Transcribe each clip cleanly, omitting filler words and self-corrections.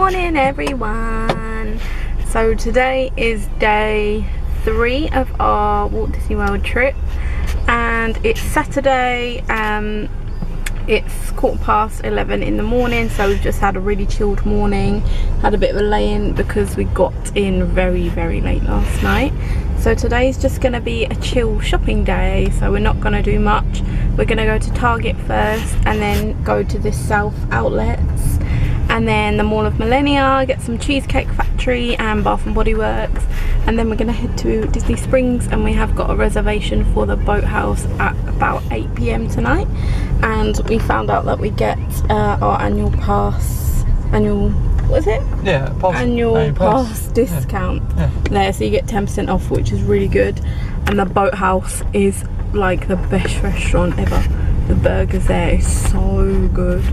morning everyone. So today is day 3 of our Walt Disney World trip and it's Saturday. It's 11:15 in the morning, so we've just had a really chilled morning, had a bit of a lay-in because we got in very late last night. So today's just going to be a chill shopping day, so we're not going to do much. We're going to go to Target first and then go to the South outlets and then the Mall of Millennia, get some Cheesecake Factory and Bath and Body Works, and then we're going to head to Disney Springs, and we have got a reservation for the Boathouse at about 8 PM tonight. And we found out that we get our annual pass discount there, so you get 10% off, which is really good. And the Boathouse is like the best restaurant ever. The burgers there is so good.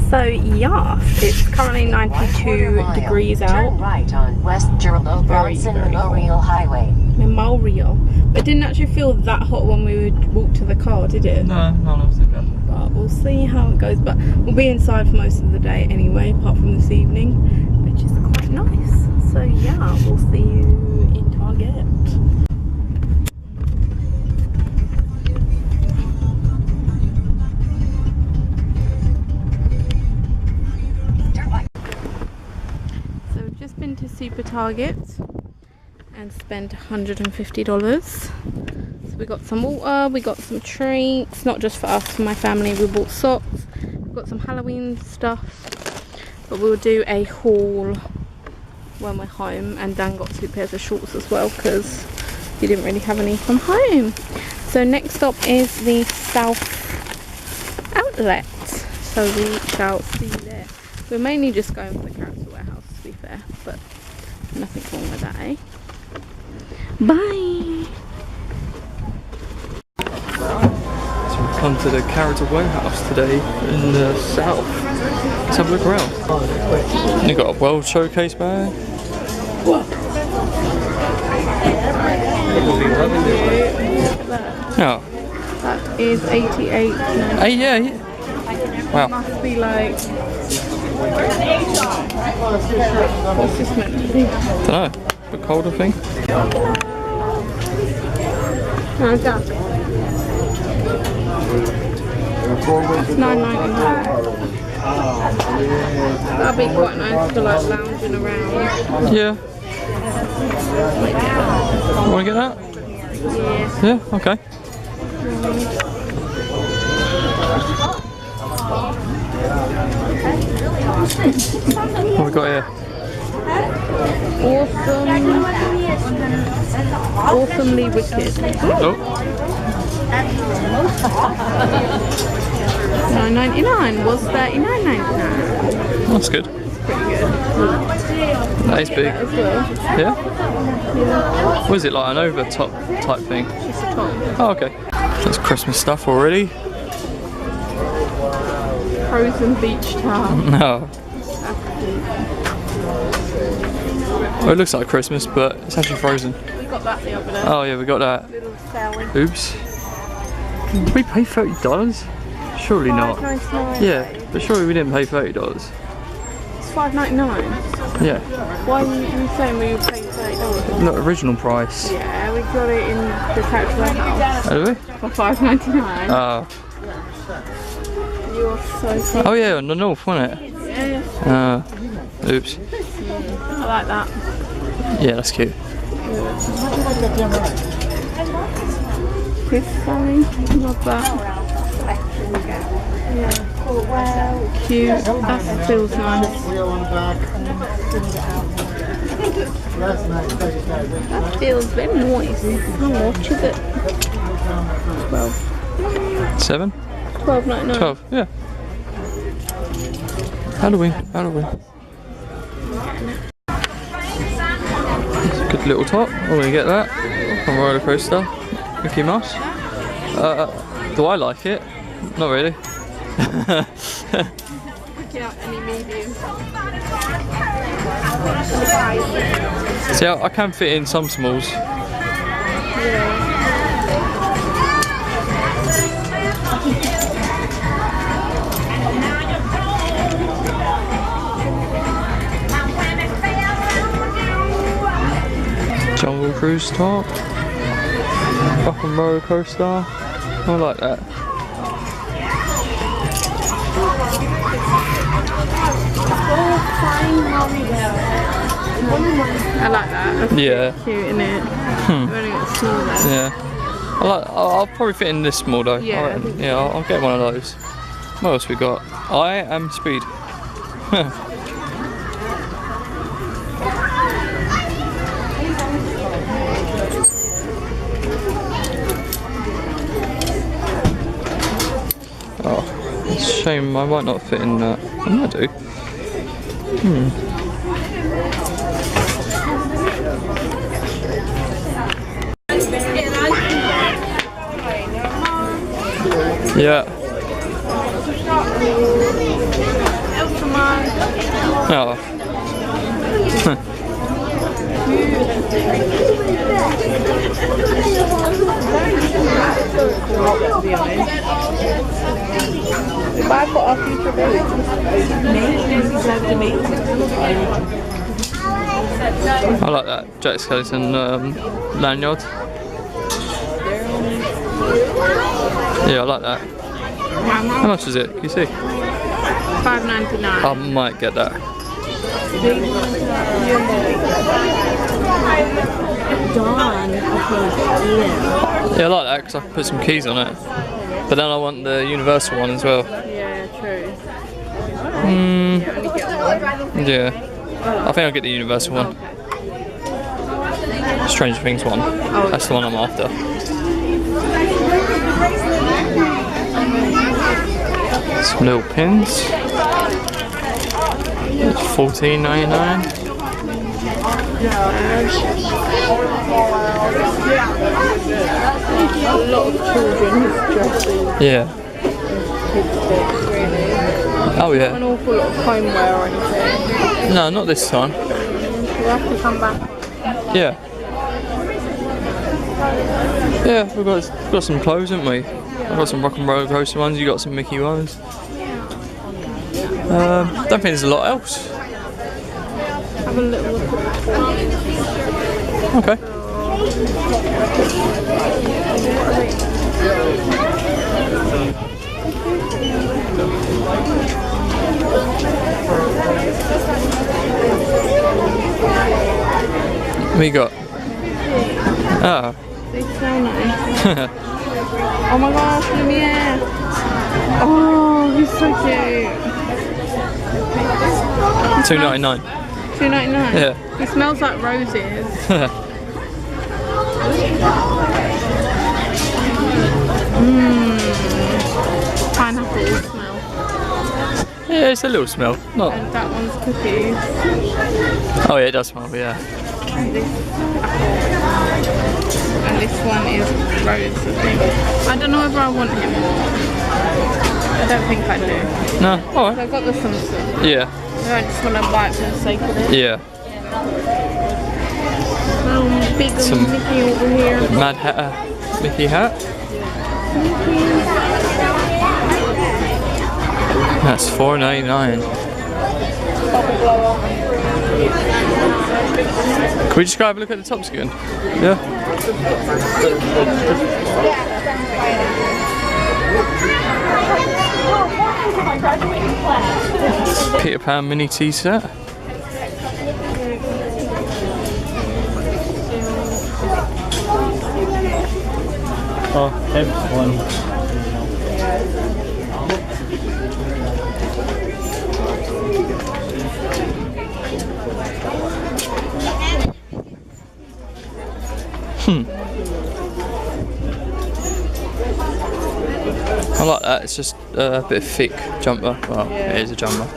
So yeah, it's currently 92 degrees out. Turn right on West Gerald Bronson Memorial Highway. Memorial. It didn't actually feel that hot when we would walk to the car, did it? No, not too bad. But we'll see how it goes. But we'll be inside for most of the day anyway, apart from this evening, which is quite nice. So yeah, we'll see you in Target. Been to Super Target and spent $150. So we got some water, we got some treats, not just for us, for my family. We bought socks, we've got some Halloween stuff, but we'll do a haul when we're home. And Dan got 2 pairs of shorts as well because he didn't really have any from home. So next stop is the South outlet, so we shall see you there. We're mainly just going for the character warehouse, to be fair, but nothing wrong with that, eh? Bye! So we've come to the character warehouse today in the south. Let's have a look around. You got a World Showcase bag. What? Yeah. That is 88. Hey, yeah. Wow. It must be like... What's this meant to be? Dunno. A colder thing. How's that? That's $9.99. That'd be quite nice to like lounging around. Yeah. Want to get that? Yeah. Yeah, okay. What have we got here? Awesomely wicked. Oh. $9.99 was $39.99. That's good. Pretty good. That is big. As well. Yeah? What is it, like an over top type thing? Just a top. Oh, okay. That's Christmas stuff already. Frozen beach towel. No. Well, it looks like Christmas, but it's actually frozen. We got that the other day. Oh yeah, we got that. Little Sally. Oops. Did we pay $30? Surely not. $5.99. Yeah, but surely we didn't pay $30. It's $5.99. Yeah. Why were you saying we paid $30? Not original price. Yeah, we got it in the character warehouse. Oh, did we? For $5.99. Oh. You're so funny. Oh yeah, on the north, wasn't it? Yeah. Oops. I like that. Yeah, that's cute. Chris Sally, love that. Yeah. Cute. That feels nice. That feels very nice. How much is it? 12. 7? $12.99. 12, yeah. Halloween. Good little top. I'm gonna get that from roller coaster. Mickey Mouse. Do I like it? Not really. Picking up any medium. See, I can fit in some smalls. Yeah. cruise top. Rock and roller coaster. I like that. I like that. That's Yeah. cute, isn't it? I've only got small though. Yeah. I'll probably fit in this small though. Yeah, I reckon. Yeah, I'll get one of those. What else we got? I am speed. Oh, it's a shame I might not fit in that. I might do. Yeah. Oh. I've got a future baby. I like that Jack Skellington lanyard. Yeah, I like that. How much is it? Can you see? $5.99. I might get that. Yeah, I like that because I can put some keys on it. But then I want the universal one as well. Yeah, true. Yeah. I think I'll get the universal one. Stranger Things one. That's the one I'm after. Some little pins. It's $14.99. A lot of children's dresses. Yeah. Oh yeah. An awful lot of homeware or anything. No, not this time. We'll have to come back. Yeah. Yeah, we've got some clothes, haven't we? I've got some rock and roller coaster ones, you got some Mickey ones. Don't think there's a lot else. Have a little look at that. Okay. What you got? Oh. They smell nice. Oh my gosh, Lumiere! Oh, he's so cute. $2.99. $2.99? Yeah. He smells like roses. Pineapple smell. Yeah, it's a little smell. Not. And that one's cookies. Oh yeah, it does smell. Yeah. And this apple. And this one is rose, I think. I don't know whether I want him or I don't think I do. No. All So right. I've got the Simpsons. Yeah. I just want to buy it for the sake of it. Yeah. Big Some Mickey over here. Mad Hatter Mickey hat. That's $4.99. Can we just go have a look at the tops again? Yeah. Peter Pan mini tea set. Oh, one. I like that, it's just a bit of thick jumper. Well, Yeah. it is a jumper.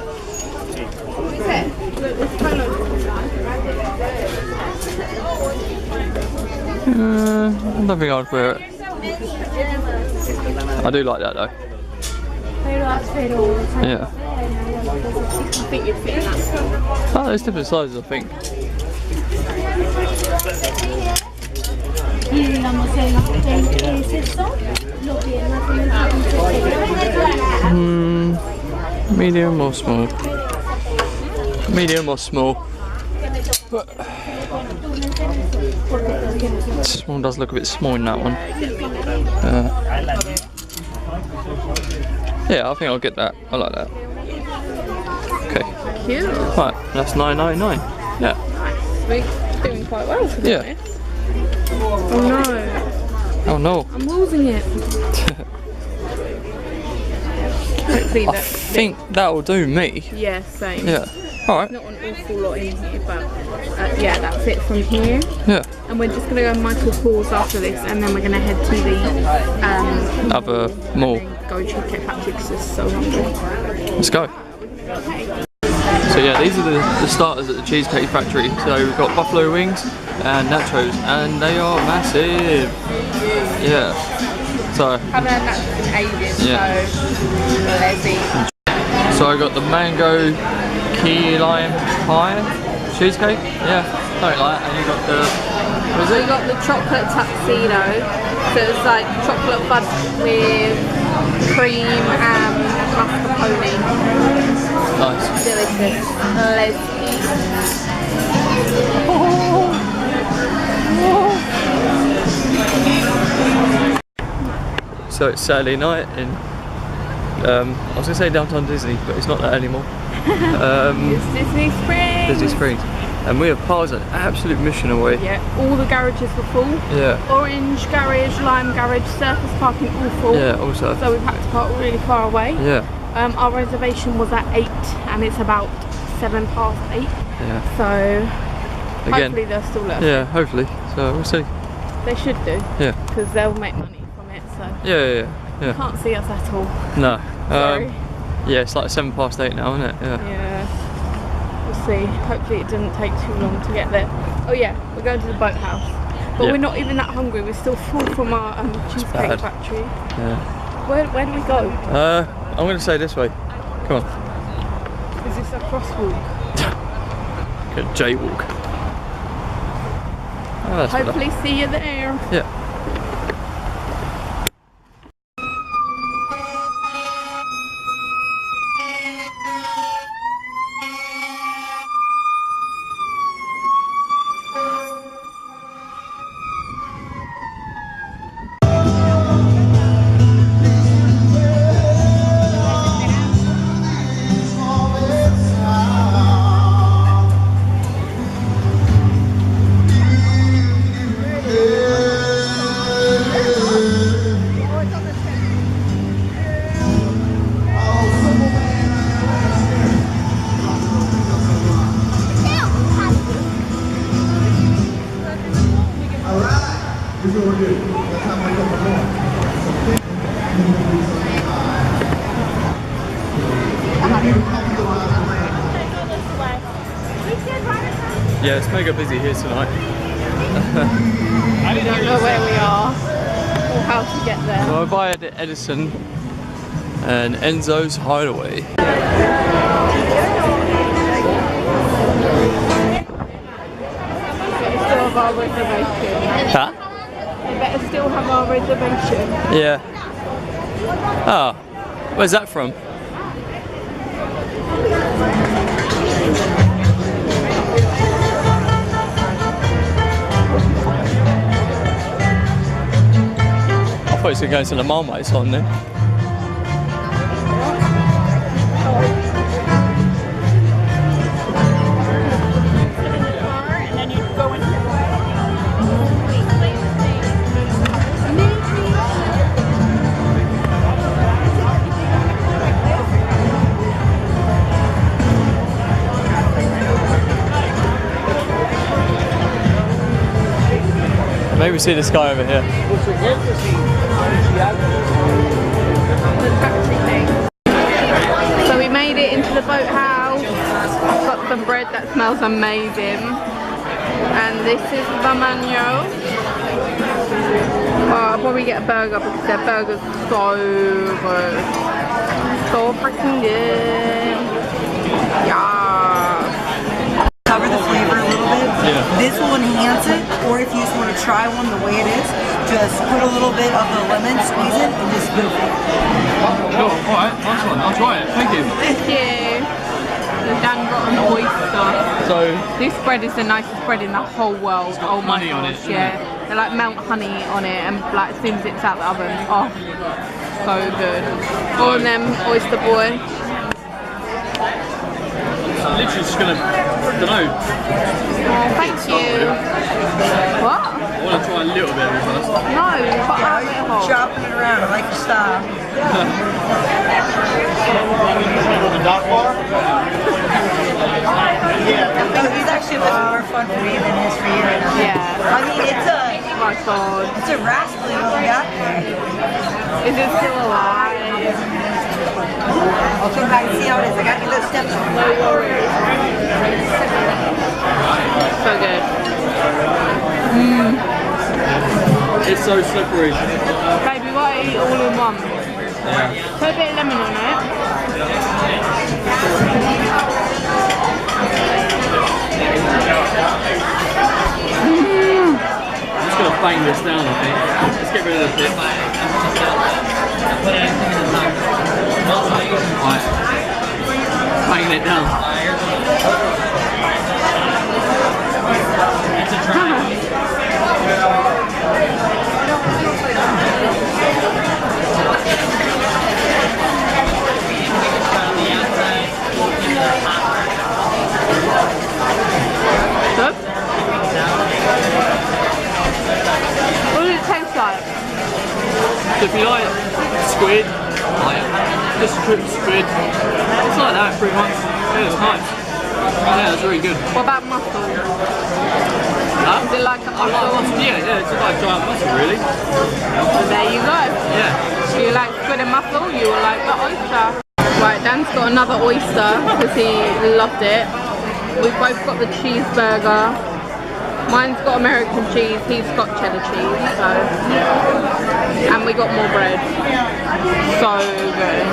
I don't think I'd wear it. I do like that though. Yeah. I think you'd fit in that. Oh, there's different sizes, I think. Medium or small? Medium or small? This one does look a bit small in that one. Yeah, I think I'll get that. I like that. Okay. Cute. Right, that's $9.99. Yeah. We're doing quite well for Yeah. this. Oh no. Oh no. I'm losing it. Hopefully I that. think that'll do me. Yeah, same. Yeah. Alright. Not an awful lot in here, but yeah, that's it from here. Yeah. And we're just gonna go to Michael Falls after this, and then we're gonna head to the Other mall. go Cheesecake Factory because it's so hungry. Let's go. So yeah, these are the starters at the Cheesecake Factory. So we've got buffalo wings and nachos, and they are massive. Yeah. So. Haven't had nachos in ages, Yeah. so let's eat. So I got the mango key lime pie cheesecake. Yeah, something like that. And you got the. What is So it? we got the chocolate tuxedo. So it's like chocolate fudge with cream and mascarpone. Nice. Delicious. Let's eat. So it's Saturday night in, I was going to say downtown Disney, but it's not that anymore. It's Disney Springs. Disney Springs. And we have parked an absolute mission away. Yeah, all the garages were full. Yeah. Orange garage, lime garage, surface parking all full. Yeah, also. So we've had to park really far away. Yeah. Our reservation was at 8 and it's about 8:07. Yeah. So Again. hopefully they'll still let us. Yeah, hopefully. So we'll see. They should do. Yeah. Because they'll make money from it. So Yeah. can't see us at all. No. Sorry. Yeah, it's like 8:07 now, isn't it? Yeah. Yeah. We'll see. Hopefully it doesn't take too long to get there. Oh yeah, we're going to the Boathouse. But Yeah. we're not even that hungry. We're still full from our Cheesecake bad. Factory. Yeah. Where do we go? I'm going to say this way. Come on. Is this a crosswalk? Good jaywalk. Oh, that's better. Hopefully see you there. Yeah. Yeah, it's mega busy here tonight. We don't know where we are or how to get there. Well, by Edison and Enzo's Hideaway. We still have our reservation. Huh? We better still have our reservation. Yeah. Oh, where's that from? I thought it was going to the Marmite on there. Maybe see this guy over here. So we made it into the Boathouse. I've got some bread that smells amazing. And this is the menu. Oh, I'll probably get a burger because their burger's so good. So freaking good. Yeah. Cover the flavor a little bit. Yeah. This will enhance it, or if you just want to try one the way it is, just put a little bit of the lemon, squeeze it, and just go for it. Cool, alright, nice one, I'll try it, thank you. Thank you. The Dan got an oyster. So this bread is the nicest bread in the whole world. Oh my honey on gosh, it, yeah. They like melt honey on it and like as soon as it's out the oven, oh, so good. Go on them, oyster boy. I'm literally just gonna, I don't know. Oh, thank you. What? I want to try a little bit of it first. No, but I have it hot. Chopping it around, I like your style. He's actually much more fun for me than it is for you right now. Yeah. I mean, Oh my god. it's a rascally little guy. Is it still alive? I'll come back and see how it is. I got your little steps. No worries. So good. It's so slippery. Baby, what I eat all in one? Yeah. Put a bit of lemon on it. I'm just gonna bang this down, I think. Let's get rid of the pit. Right. Bang it down. Good. What does it taste like? So if you like squid, like just cooked squid, it's like that pretty much. Yeah, it's nice. Yeah, it's really good. What about mussel? Huh? Is it like a I like mussel? mussel. Yeah, it's just like giant mussel, really. So there you go. Yeah. If you like squid and mussel, you will like the oyster. Right, Dan's got another oyster because he loved it. We've both got the cheeseburger. Mine's got American cheese, he's got cheddar cheese, so. And we got more bread. So good.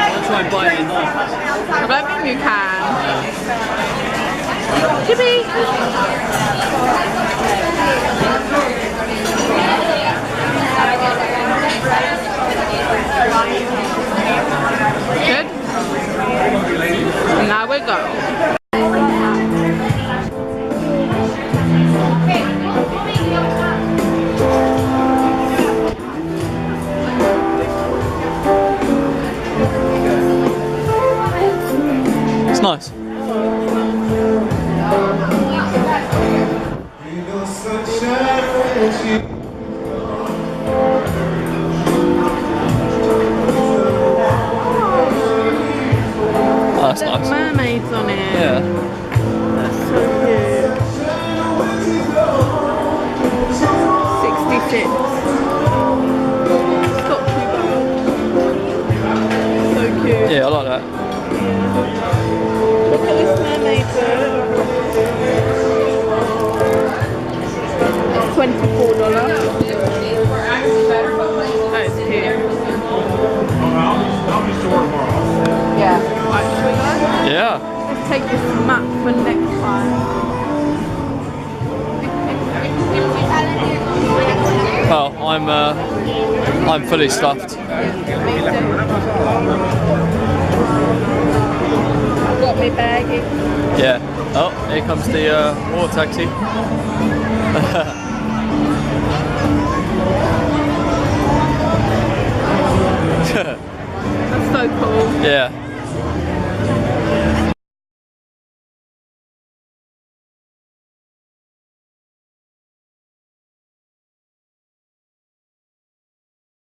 I'll try and bite it in half. I don't think you can. Chippy! Good? And now we go. It's nice. Oh, that's nice. Mermaids on it. Yeah. That's so cute. 66. It's not too bad. So cute. Yeah, I like that. Look at this mermaid bird. It's $24. That is cute. Yeah. Right, shall we go? Yeah. Let's take this map for next time. Well, I'm fully stuffed. Me too. I've got me baggy. Yeah. Oh, here comes the water taxi.